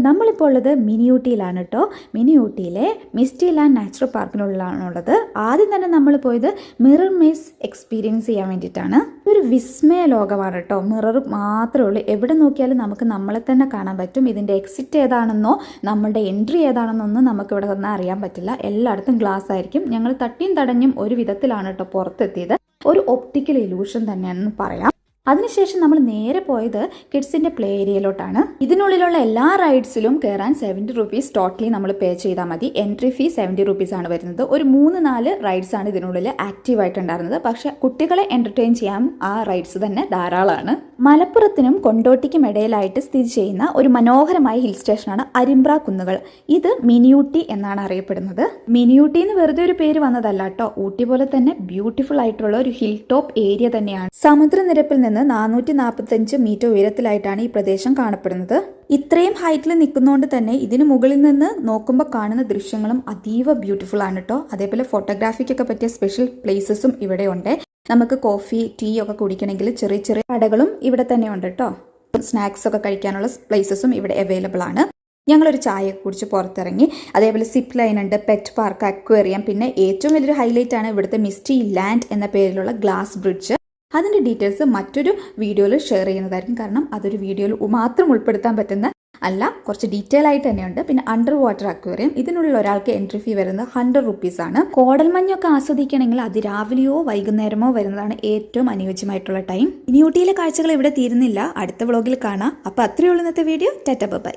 നമ്മളിപ്പോൾ ഉള്ളത് മിനി ഊട്ടിയിലാണ് കേട്ടോ. മിനി ഊട്ടിയിലെ മിസ്റ്റി ലാൻഡ് നാച്ചുറൽ പാർക്കിനുള്ളിലാണുള്ളത്. ആദ്യം തന്നെ നമ്മൾ പോയത് മിറർ മേസ് എക്സ്പീരിയൻസ് ചെയ്യാൻ വേണ്ടിയിട്ടാണ്. ഒരു വിസ്മയ ലോകമാണ് കേട്ടോ. മിറർ മാത്രമേ ഉള്ളൂ. എവിടെ നോക്കിയാലും നമുക്ക് നമ്മളെ തന്നെ കാണാൻ പറ്റും. ഇതിൻ്റെ എക്സിറ്റ് ഏതാണെന്നോ നമ്മളുടെ എൻട്രി ഏതാണെന്നൊന്നും നമുക്ക് ഇവിടെ നിന്ന് അറിയാൻ പറ്റില്ല. എല്ലായിടത്തും ഗ്ലാസ് ആയിരിക്കും. ഞങ്ങൾ തട്ടിയും തടഞ്ഞും ഒരു വിധത്തിലാണ് കേട്ടോ പുറത്തെത്തിയത്. ഒരു ഒപ്റ്റിക്കൽ ഇലൂഷൻ തന്നെയാണെന്ന് പറയാം. അതിനുശേഷം നമ്മൾ നേരെ പോയത് കിഡ്സിൻ്റെ പ്ലേ ഏരിയയിലോട്ടാണ്. ഇതിനുള്ളിലുള്ള എല്ലാ റൈഡ്സിലും കയറാൻ 70 റുപ്പീസ് ടോട്ടലി നമ്മൾ പേ ചെയ്താൽ മതി. എൻട്രി ഫീ 70 റുപ്പീസ് ആണ് വരുന്നത്. ഒരു 3-4 റൈഡ്സ് ആണ് ഇതിനുള്ളിൽ ആക്റ്റീവായിട്ടുണ്ടായിരുന്നത്. പക്ഷേ കുട്ടികളെ എൻ്റർടൈൻ ചെയ്യാൻ ആ റൈഡ്സ് തന്നെ ധാരാളമാണ്. മലപ്പുറത്തിനും കൊണ്ടോട്ടിക്കും ഇടയിലായിട്ട് സ്ഥിതി ചെയ്യുന്ന ഒരു മനോഹരമായ ഹിൽ സ്റ്റേഷനാണ് അരിമ്പ്ര കുന്നുകൾ. ഇത് മിനി ഊട്ടി എന്നാണ് അറിയപ്പെടുന്നത്. മിനി ഊട്ടി എന്ന് വെറുതെ ഒരു പേര് വന്നതല്ല കേട്ടോ. ഊട്ടി പോലെ തന്നെ ബ്യൂട്ടിഫുൾ ആയിട്ടുള്ള ഒരു ഹിൽ ടോപ്പ് ഏരിയ തന്നെയാണ്. സമുദ്രനിരപ്പിൽ നിന്ന് 445 മീറ്റർ ഉയരത്തിലായിട്ടാണ് ഈ പ്രദേശം കാണപ്പെടുന്നത്. ഇത്രയും ഹൈറ്റിൽ നിൽക്കുന്നതുകൊണ്ട് തന്നെ ഇതിന് മുകളിൽ നിന്ന് നോക്കുമ്പോൾ കാണുന്ന ദൃശ്യങ്ങളും അതീവ ബ്യൂട്ടിഫുൾ ആണ് കേട്ടോ. അതേപോലെ ഫോട്ടോഗ്രാഫിക്കൊക്കെ പറ്റിയ സ്പെഷ്യൽ പ്ലേസസും ഇവിടെ ഉണ്ട്. നമുക്ക് കോഫി, ടീ ഒക്കെ കുടിക്കണമെങ്കിൽ ചെറിയ ചെറിയ കടകളും ഇവിടെ തന്നെ ഉണ്ട് കേട്ടോ. സ്നാക്സ് ഒക്കെ കഴിക്കാനുള്ള പ്ലേസസും ഇവിടെ അവൈലബിൾ ആണ്. ഞങ്ങളൊരു ചായ കുടിച്ച് പുറത്തിറങ്ങി. അതേപോലെ സിപ്പ് ലൈൻ ഉണ്ട്, പെറ്റ് പാർക്ക്, അക്വേറിയം. പിന്നെ ഏറ്റവും വലിയൊരു ഹൈലൈറ്റ് ആണ് ഇവിടുത്തെ മിസ്റ്റി ലാൻഡ് എന്ന പേരിലുള്ള ഗ്ലാസ് ബ്രിഡ്ജ്. അതിൻ്റെ ഡീറ്റെയിൽസ് മറ്റൊരു വീഡിയോയിൽ ഷെയർ ചെയ്യുന്നതായിരിക്കും. കാരണം അതൊരു വീഡിയോയിൽ മാത്രം ഉൾപ്പെടുത്താൻ പറ്റുന്ന അല്ല, കുറച്ച് ഡീറ്റെയിൽ ആയിട്ട് തന്നെയുണ്ട്. പിന്നെ അണ്ടർ വാട്ടർ അക്വേറിയം. ഇതിനുള്ളിൽ ഒരാൾക്ക് എൻട്രി ഫീ വരുന്നത് 100 റുപ്പീസ് ആണ്. കോടൽമഞ്ഞൊക്കെ ആസ്വദിക്കണമെങ്കിൽ അതിരാവിലെയോ വൈകുന്നേരമോ വരുന്നതാണ് ഏറ്റവും അനുയോജ്യമായിട്ടുള്ള ടൈം. ഇനി ഊട്ടിയിലെ കാഴ്ചകൾ ഇവിടെ തീരുന്നില്ല. അടുത്ത വ്ളോഗിൽ കാണാം. അപ്പോൾ അത്രയേ ഉള്ളൂ ഇന്നത്തെ വീഡിയോ. Tata bye.